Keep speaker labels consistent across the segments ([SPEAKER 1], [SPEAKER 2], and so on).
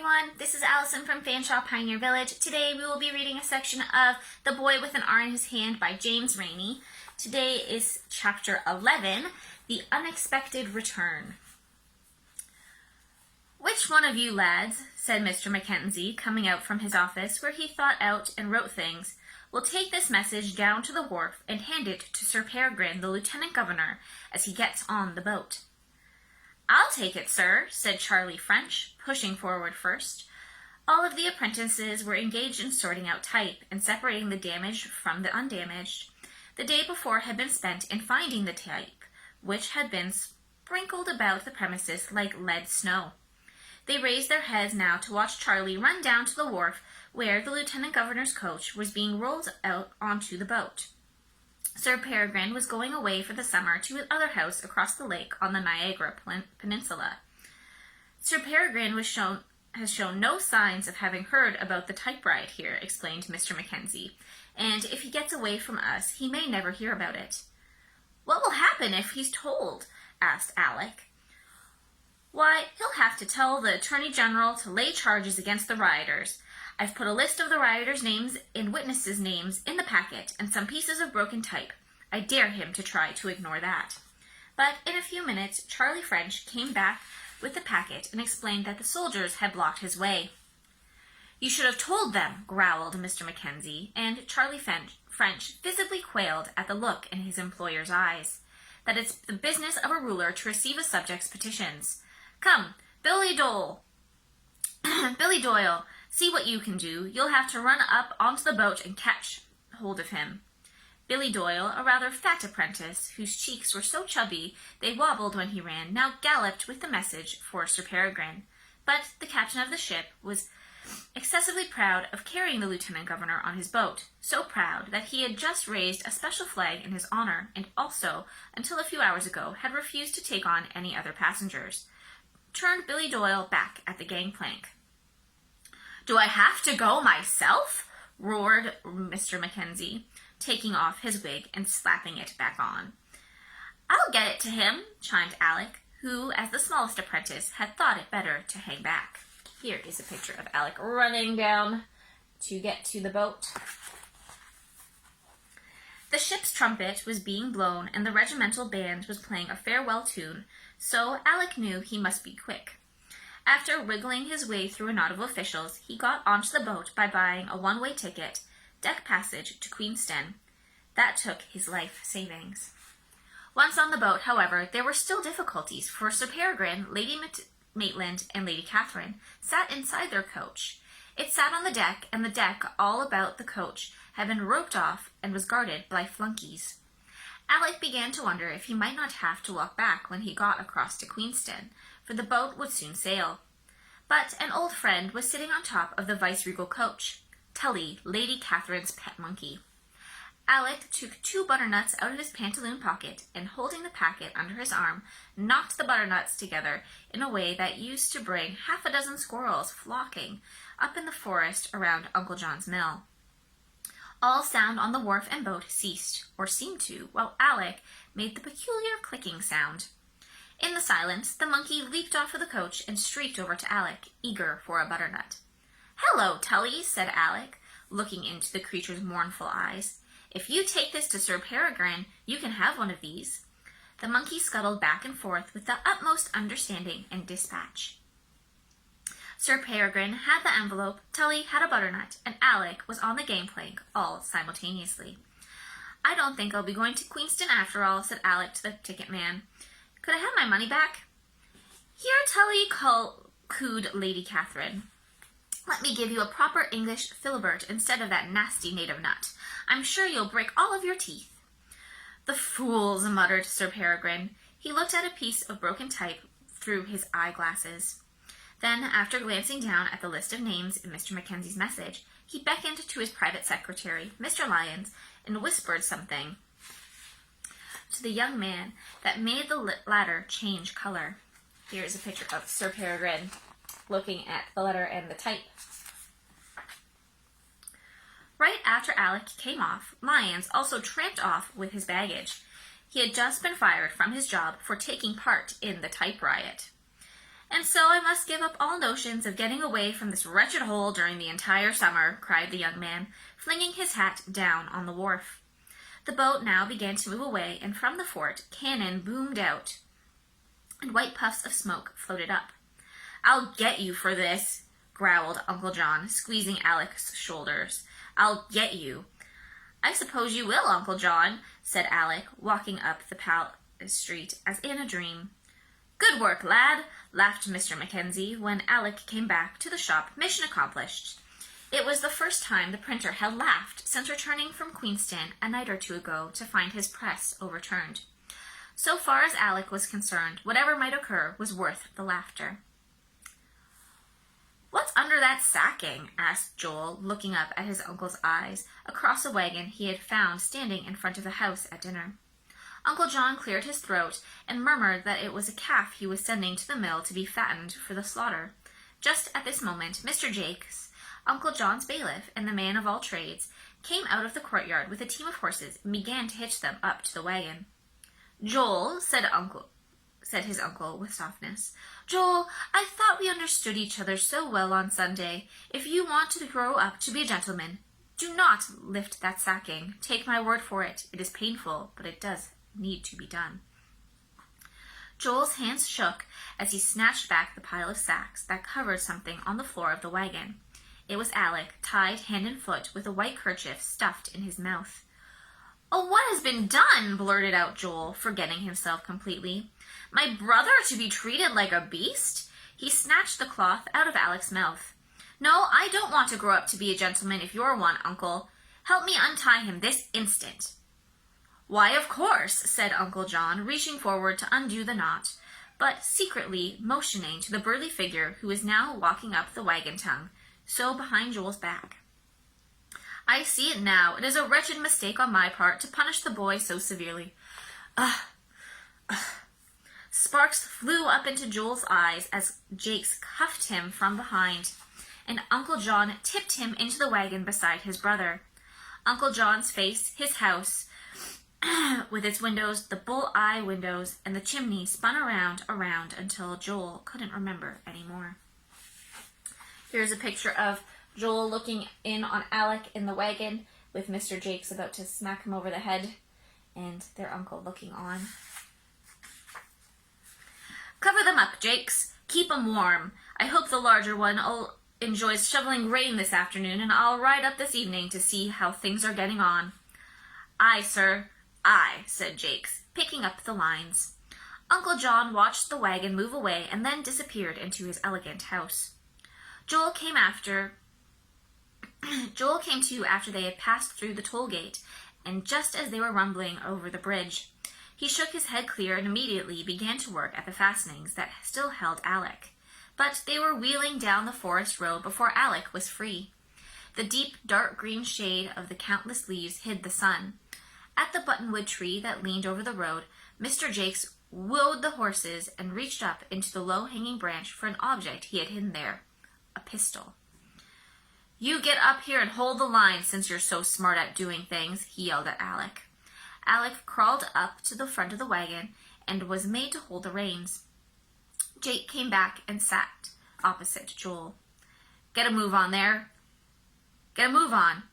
[SPEAKER 1] everyone, this is Allison from Fanshawe Pioneer Village. Today we will be reading a section of The Boy with an R in His Hand by James Reaney. Today is chapter 11, The Unexpected Return. "Which one of you lads," said Mr. Mackenzie, coming out from his office where he thought out and wrote things, "will take this message down to the wharf and hand it to Sir Peregrine, the Lieutenant Governor, as he gets on the boat?" "I'll take it, sir," said Charlie French, pushing forward first. All of the apprentices were engaged in sorting out type and separating the damaged from the undamaged. The day before had been spent in finding the type, which had been sprinkled about the premises like lead snow. They raised their heads now to watch Charlie run down to the wharf where the Lieutenant Governor's coach was being rolled out onto the boat. Sir Peregrine was going away for the summer to his other house across the lake on the Niagara Peninsula. "Sir Peregrine has shown no signs of having heard about the type riot here," explained Mr. Mackenzie, "and if he gets away from us, he may never hear about it." "What will happen if he's told?" asked Alec. "Why, he'll have to tell the Attorney General to lay charges against the rioters. I've put a list of the rioters' names and witnesses' names in the packet and some pieces of broken type. I dare him to try to ignore that." But in a few minutes, Charlie French came back with the packet and explained that the soldiers had blocked his way. "You should have told them," growled Mr. Mackenzie, and Charlie French visibly quailed at the look in his employer's eyes. "That it's the business of a ruler to receive a subject's petitions. Come, Billy Doyle, see what you can do. You'll have to run up onto the boat and catch hold of him." Billy Doyle, a rather fat apprentice, whose cheeks were so chubby they wobbled when he ran, now galloped with the message for Sir Peregrine. But the captain of the ship was excessively proud of carrying the Lieutenant Governor on his boat, so proud that he had just raised a special flag in his honor, and also, until a few hours ago, had refused to take on any other passengers. Turned Billy Doyle back at the gangplank. "Do I have to go myself?" roared Mr. Mackenzie, taking off his wig and slapping it back on. "I'll get it to him," chimed Alec, who, as the smallest apprentice, had thought it better to hang back. Here is a picture of Alec running down to get to the boat. The ship's trumpet was being blown and the regimental band was playing a farewell tune, so Alec knew he must be quick. After wriggling his way through a knot of officials, he got onto the boat by buying a one-way ticket, deck passage to Queenston. That took his life savings. Once on the boat, however, there were still difficulties, for Sir Peregrine, Lady Maitland, and Lady Catherine sat inside their coach. It sat on the deck, and the deck all about the coach had been roped off and was guarded by flunkies. Alec began to wonder if he might not have to walk back when he got across to Queenston, for the boat would soon sail. But an old friend was sitting on top of the viceregal coach, Tully, Lady Catherine's pet monkey. Alec took 2 butternuts out of his pantaloon pocket and, holding the packet under his arm, knocked the butternuts together in a way that used to bring half a dozen squirrels flocking up in the forest around Uncle John's mill. All sound on the wharf and boat ceased, or seemed to, while Alec made the peculiar clicking sound. In the silence, the monkey leaped off of the coach and streaked over to Alec, eager for a butternut. "Hello, Tully," said Alec, looking into the creature's mournful eyes. "If you take this to Sir Peregrine, you can have one of these." The monkey scuttled back and forth with the utmost understanding and dispatch. Sir Peregrine had the envelope, Tully had a butternut, and Alec was on the gangplank, all simultaneously. "I don't think I'll be going to Queenston after all," said Alec to the ticket man. "Could I have my money back?" "Here, Tully," cooed Lady Catherine. "Let me give you a proper English filibert instead of that nasty native nut. I'm sure you'll break all of your teeth." "The fools," muttered Sir Peregrine. He looked at a piece of broken type through his eyeglasses. Then, after glancing down at the list of names in Mr. Mackenzie's message, he beckoned to his private secretary, Mr. Lyons, and whispered something to the young man that made the latter change color. Here is a picture of Sir Peregrine looking at the letter and the type. Right after Alec came off, Lyons also tramped off with his baggage. He had just been fired from his job for taking part in the type riot. "And so I must give up all notions of getting away from this wretched hole during the entire summer," cried the young man, flinging his hat down on the wharf. The boat now began to move away, and from the fort, cannon boomed out, and white puffs of smoke floated up. "I'll get you for this," growled Uncle John, squeezing Alec's shoulders. "I'll get you." "I suppose you will, Uncle John," said Alec, walking up the palace street as in a dream. "Good work, lad," laughed Mr. Mackenzie when Alec came back to the shop, mission accomplished. It was the first time the printer had laughed since returning from Queenston a night or two ago to find his press overturned. So far as Alec was concerned, whatever might occur was worth the laughter. "What's under that sacking?" asked Joel, looking up at his uncle's eyes across a wagon he had found standing in front of the house at dinner. Uncle John cleared his throat and murmured that it was a calf he was sending to the mill to be fattened for the slaughter. Just at this moment, Mr. Jakes, Uncle John's bailiff and the man of all trades, came out of the courtyard with a team of horses and began to hitch them up to the wagon. "Joel," said his uncle with softness. "Joel, I thought we understood each other so well on Sunday. If you want to grow up to be a gentleman, do not lift that sacking. Take my word for it. It is painful, but it does need to be done." Joel's hands shook as he snatched back the pile of sacks that covered something on the floor of the wagon. It was Alec, tied hand and foot with a white kerchief stuffed in his mouth. "Oh, what has been done?" blurted out Joel, forgetting himself completely. "My brother to be treated like a beast?" He snatched the cloth out of Alec's mouth. "No, I don't want to grow up to be a gentleman if you're one, Uncle. Help me untie him this instant." "Why, of course," said Uncle John, reaching forward to undo the knot, but secretly motioning to the burly figure who was now walking up the wagon tongue, so behind Joel's back. "I see it now. It is a wretched mistake on my part to punish the boy so severely. Sparks flew up into Joel's eyes as Jakes cuffed him from behind, and Uncle John tipped him into the wagon beside his brother. Uncle John's face, his house, with its windows, the bull-eye windows, and the chimney spun around until Joel couldn't remember anymore. Here's a picture of Joel looking in on Alec in the wagon, with Mr. Jakes about to smack him over the head, and their uncle looking on. "Cover them up, Jakes. Keep 'em warm. I hope the larger one enjoys shoveling rain this afternoon, and I'll ride up this evening to see how things are getting on." "Aye, sir. Aye," said Jakes, picking up the lines. Uncle John watched the wagon move away and then disappeared into his elegant house. Joel came to after they had passed through the toll gate, and just as they were rumbling over the bridge. He shook his head clear and immediately began to work at the fastenings that still held Alec. But they were wheeling down the forest road before Alec was free. The deep, dark green shade of the countless leaves hid the sun. At the buttonwood tree that leaned over the road, Mr. Jakes wheeled the horses and reached up into the low-hanging branch for an object he had hidden there, a pistol. "You get up here and hold the line since you're so smart at doing things," he yelled at Alec. Alec crawled up to the front of the wagon and was made to hold the reins. Jake came back and sat opposite Joel. "Get a move on there. Get a move on."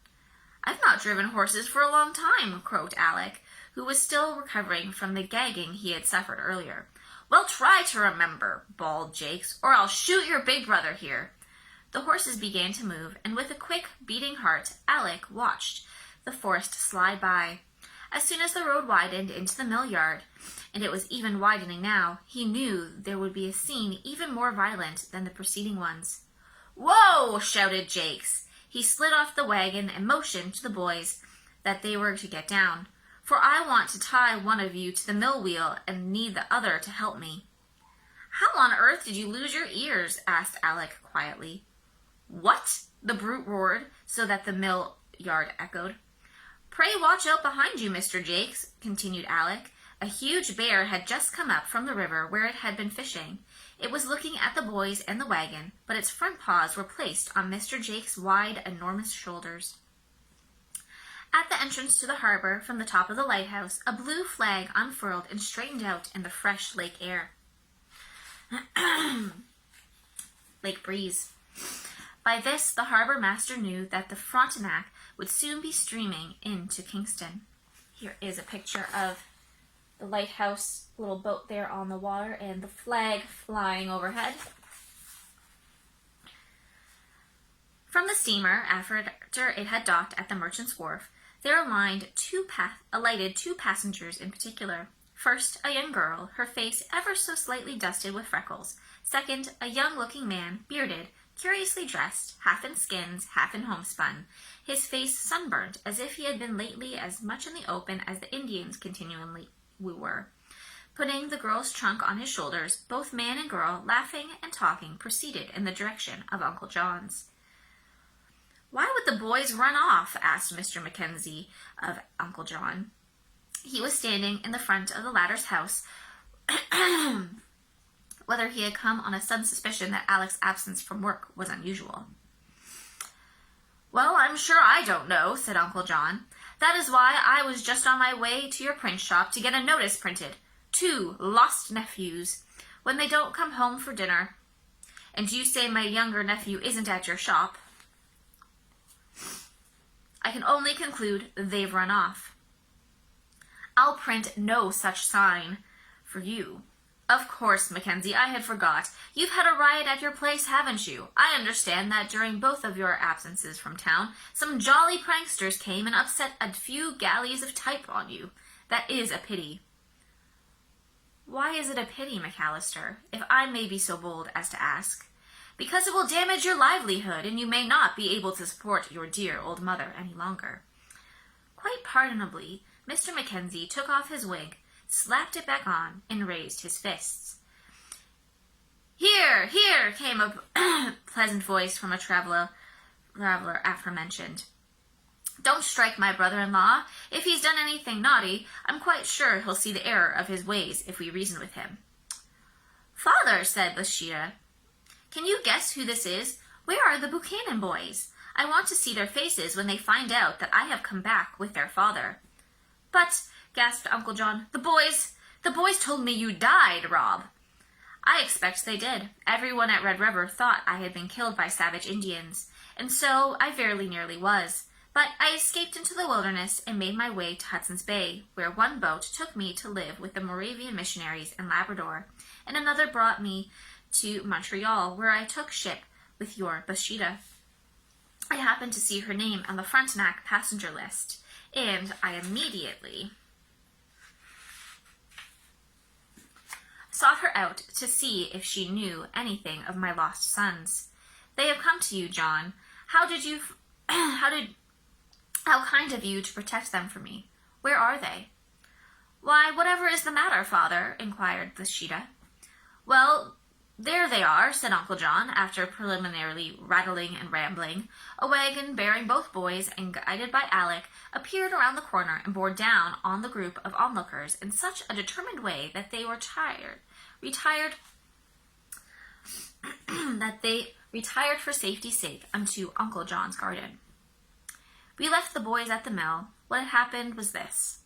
[SPEAKER 1] "I've not driven horses for a long time," croaked Alec, who was still recovering from the gagging he had suffered earlier. "Well, try to remember," bawled Jakes, "or I'll shoot your big brother here." The horses began to move, and with a quick, beating heart, Alec watched the forest slide by. As soon as the road widened into the mill yard, and it was even widening now, he knew there would be a scene even more violent than the preceding ones. "Whoa!" shouted Jakes. He slid off the wagon and motioned to the boys that they were to get down. "For I want to tie one of you to the mill wheel and need the other to help me." "How on earth did you lose your ears?" asked Alec quietly. "What?" the brute roared, so that the mill yard echoed. "Pray watch out behind you, Mr. Jakes," continued Alec. A huge bear had just come up from the river where it had been fishing. It was looking at the boys and the wagon, but its front paws were placed on Mr. Jakes' wide, enormous shoulders. At the entrance to the harbor, from the top of the lighthouse, a blue flag unfurled and straightened out in the fresh lake air. Lake Breeze. By this, the harbor master knew that the Frontenac would soon be streaming into Kingston. Here is a picture of the lighthouse, little boat there on the water, and the flag flying overhead. From the steamer, after it had docked at the Merchant's Wharf, there alighted two passengers in particular. First, a young girl, her face ever so slightly dusted with freckles. Second, a young-looking man, bearded, curiously dressed, half in skins, half in homespun, his face sunburnt, as if he had been lately as much in the open as the Indians continually were. Putting the girl's trunk on his shoulders, both man and girl, laughing and talking, proceeded in the direction of Uncle John's. "Why would the boys run off?" asked Mr. Mackenzie of Uncle John. He was standing in the front of the latter's house, whether he had come on a sudden suspicion that Alec's absence from work was unusual. "Well, I'm sure I don't know," said Uncle John. "That is why I was just on my way to your print shop to get a notice printed. 2 lost nephews, when they don't come home for dinner. And you say my younger nephew isn't at your shop. I can only conclude they've run off. I'll print no such sign for you. Of course, Mackenzie, I had forgot. You've had a riot at your place, haven't you? I understand that during both of your absences from town, some jolly pranksters came and upset a few galleys of type on you. That is a pity." "Why is it a pity, McAllister, if I may be so bold as to ask?" "Because it will damage your livelihood, and you may not be able to support your dear old mother any longer." Quite pardonably, Mr. Mackenzie took off his wig, slapped it back on, and raised his fists. "Here, here," came a pleasant voice from a traveler aforementioned. "Don't strike my brother-in-law. If he's done anything naughty, I'm quite sure he'll see the error of his ways if we reason with him." "Father," said Bashida, "can you guess who this is? Where are the Buchanan boys? I want to see their faces when they find out that I have come back with their father." "But," gasped Uncle John, the boys told me you died, Rob." "I expect they did. Everyone at Red River thought I had been killed by savage Indians, and so I very nearly was. But I escaped into the wilderness and made my way to Hudson's Bay, where one boat took me to live with the Moravian missionaries in Labrador, and another brought me to Montreal, where I took ship with your Bashida. I happened to see her name on the Frontenac passenger list, and I immediately sought her out to see if she knew anything of my lost sons. They have come to you, John. How kind of you to protect them for me. Where are they?" "Why, whatever is the matter, father?" inquired Bashida. "Well, there they are," said Uncle John, after preliminarily rattling and rambling. A wagon bearing both boys and guided by Alec appeared around the corner and bore down on the group of onlookers in such a determined way that they retired for safety's sake unto Uncle John's garden. We left the boys at the mill. What had happened was this.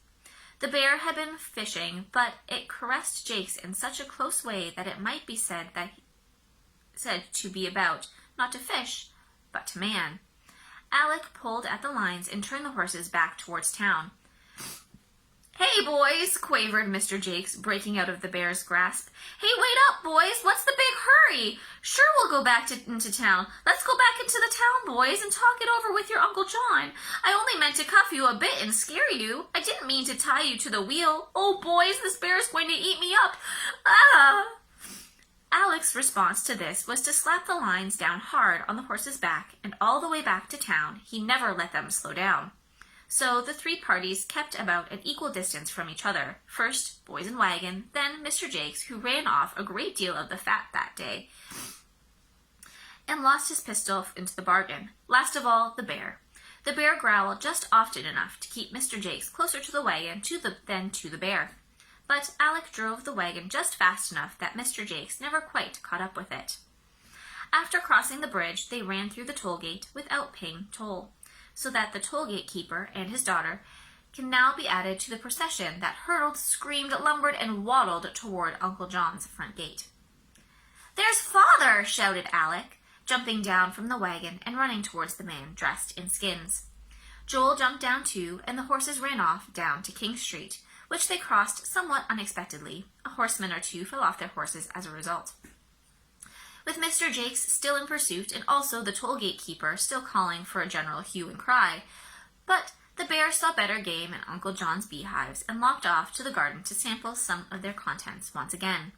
[SPEAKER 1] The bear had been fishing, but it caressed Jakes in such a close way that it might be said to be about, not to fish, but to man. Alec pulled at the lines and turned the horses back towards town. "Hey, boys," quavered Mr. Jakes, breaking out of the bear's grasp. "Hey, wait up, boys! What's the big hurry? Sure, we'll go back into town. Let's go back into the town, boys, and talk it over with your Uncle John. I only meant to cuff you a bit and scare you. I didn't mean to tie you to the wheel. Oh, boys, this bear's going to eat me up. Ah!" Alec's response to this was to slap the lines down hard on the horse's back, and all the way back to town he never let them slow down. So the 3 parties kept about an equal distance from each other. First, boys and wagon, then Mr. Jakes, who ran off a great deal of the fat that day, and lost his pistol into the bargain. Last of all, the bear. The bear growled just often enough to keep Mr. Jakes closer to the wagon than to the bear. But Alec drove the wagon just fast enough that Mr. Jakes never quite caught up with it. After crossing the bridge, they ran through the toll gate without paying toll, so that the toll gate keeper and his daughter can now be added to the procession that hurtled, screamed, lumbered, and waddled toward Uncle John's front gate. "There's Father!" shouted Alec, jumping down from the wagon and running towards the man dressed in skins. Joel jumped down too, and the horses ran off down to King Street, which they crossed somewhat unexpectedly. A horseman or two fell off their horses as a result. With Mr. Jakes still in pursuit, and also the toll gate keeper still calling for a general hue and cry, but the bear saw better game in Uncle John's beehives and lopped off to the garden to sample some of their contents once again.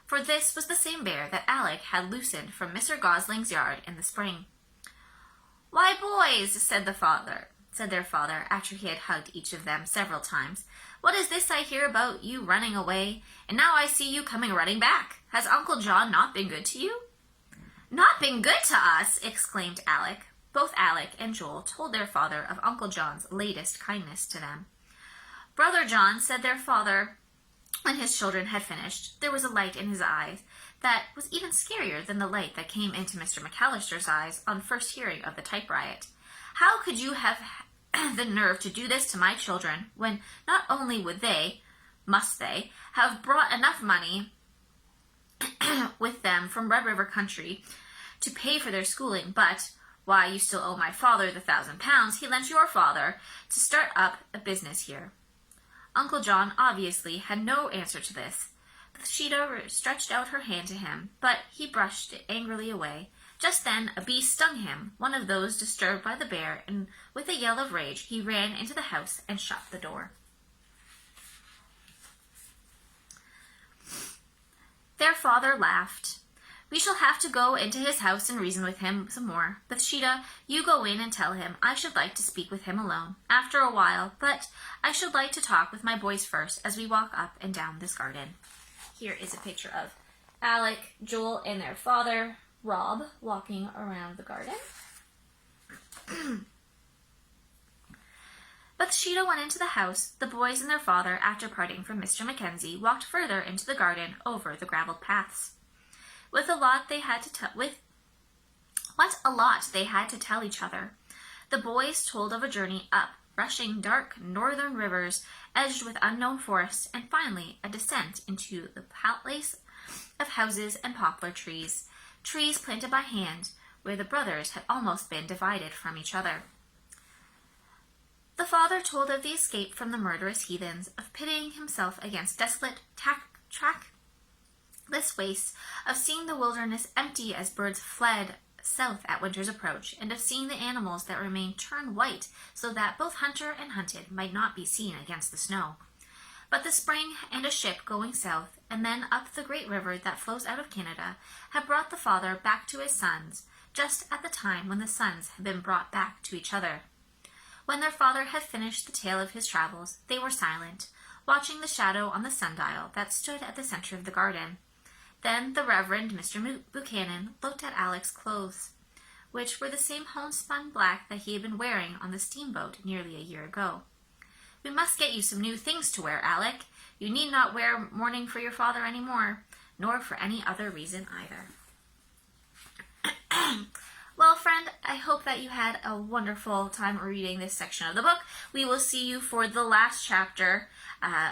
[SPEAKER 1] For this was the same bear that Alec had loosened from Mr. Gosling's yard in the spring. "Why, boys," said their father, after he had hugged each of them several times, "what is this I hear about you running away, and now I see you coming running back? Has Uncle John not been good to you?" "Not been good to us!" exclaimed Alec. Both Alec and Joel told their father of Uncle John's latest kindness to them. "Brother John," said their father, when his children had finished. There was a light in his eyes that was even scarier than the light that came into Mr. McAllister's eyes on first hearing of the type riot. "How could you have the nerve to do this to my children, when not only must they, have brought enough money with them from Red River country to pay for their schooling, but, why, you still owe my father the £1,000 he lent your father to start up a business here." Uncle John obviously had no answer to this. Sheeta stretched out her hand to him, but he brushed it angrily away. Just then a bee stung him, one of those disturbed by the bear, and with a yell of rage he ran into the house and shut the door. Their father laughed. "We shall have to go into his house and reason with him some more. Bathsheba, you go in and tell him I should like to speak with him alone, after a while, but I should like to talk with my boys first as we walk up and down this garden." Here is a picture of Alec, Joel, and their father, Rob, walking around the garden. Bathsheba went into the house. The boys and their father, after parting from Mr. Mackenzie, walked further into the garden over the gravelled paths. What a lot they had to tell each other. The boys told of a journey up rushing dark northern rivers edged with unknown forests, and finally a descent into the palace of houses and poplar trees planted by hand, where the brothers had almost been divided from each other. The father told of the escape from the murderous heathens, of pitting himself against desolate trackless wastes, of seeing the wilderness empty as birds fled south at winter's approach, and of seeing the animals that remained turn white so that both hunter and hunted might not be seen against the snow. But the spring and a ship going south, and then up the great river that flows out of Canada, had brought the father back to his sons, just at the time when the sons had been brought back to each other. When their father had finished the tale of his travels, they were silent, watching the shadow on the sundial that stood at the center of the garden. Then the Reverend Mr. Buchanan looked at Alec's clothes, which were the same homespun black that he had been wearing on the steamboat nearly a year ago. "We must get you some new things to wear, Alec. You need not wear mourning for your father any more, nor for any other reason either." Well, friend, I hope that you had a wonderful time reading this section of the book. We will see you for the last chapter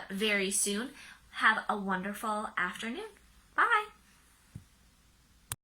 [SPEAKER 1] very soon. Have a wonderful afternoon.